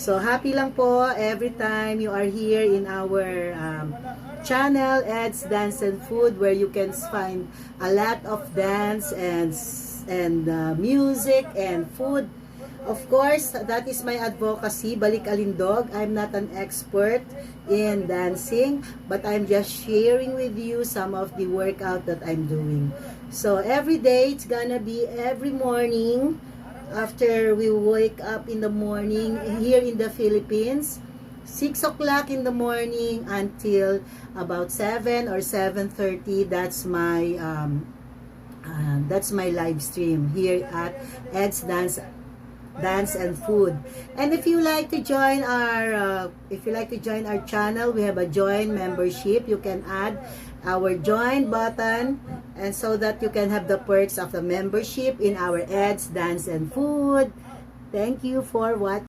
So happy lang po every time you are here in our channel, Ed's Dance and Food, where you can find a lot of dance and music and food. Of course, that is my advocacy, Balik Alindog. I'm not an expert in dancing, but I'm just sharing with you some of the workout that I'm doing. So every day, it's gonna be every morning after we wake up in the morning here in the Philippines, 6 o'clock in the morning until about 7 or 7:30. That's my live stream here at Ed's Dance and Food. And if you like to join our channel, we have a join membership. You can add our join button, and so that you can have the perks of the membership in our Ed's Dance and Food. Thank you for watching.